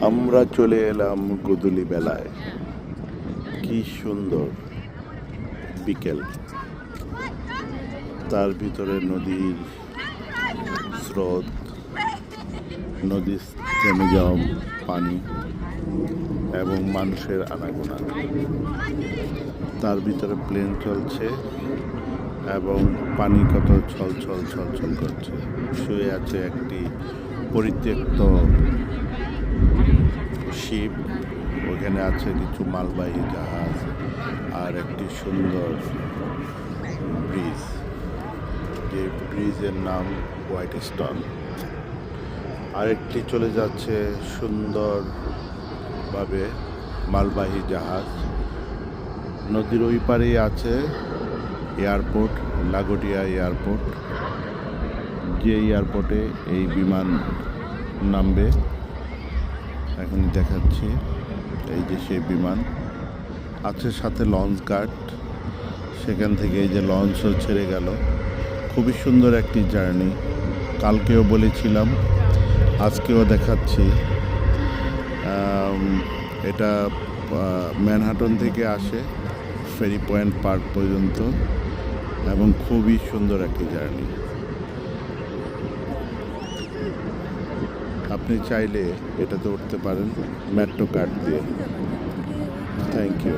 আমরা চলে এলাম গোধূলি বেলায়। কি সুন্দর বিকেল, তার ভিতরে নদীর স্রোত, নদীর থেমে যাওয়া পানি এবং মানুষের আনাগোনা। তার ভিতরে প্লেন চলছে এবং পানি কত ছলছল ছলছল করছে। শুয়ে আছে একটি পরিত্যক্ত শিপ, ওখানে আছে কিছু মালবাহী জাহাজ আর একটি সুন্দর ব্রিজ, যে ব্রিজের নাম হোয়াইট স্টোন। আরেকটি চলে যাচ্ছে সুন্দরভাবে মালবাহী জাহাজ। নদীর ওই পারেই আছে এয়ারপোর্ট, লাগোটিয়া এয়ারপোর্ট, যে এয়ারপোর্টে এই বিমান নামবে। এখন দেখাচ্ছি, এই যে সেই বিমান আছে, সাথে লঞ্চ গার্ড। সেখান থেকে এই যে লঞ্চও ছেড়ে গেল। খুবই সুন্দর একটি জার্নি। কালকেও বলেছিলাম, আজকেও দেখাচ্ছি। এটা ম্যানহাটন থেকে আসে ফেরি পয়েন্ট পার্ক পর্যন্ত এবং খুবই সুন্দর একটি জার্নি। আপনি চাইলে এটাতে উঠতে পারেন মেট্রো কার্ড দিয়ে। Thank you.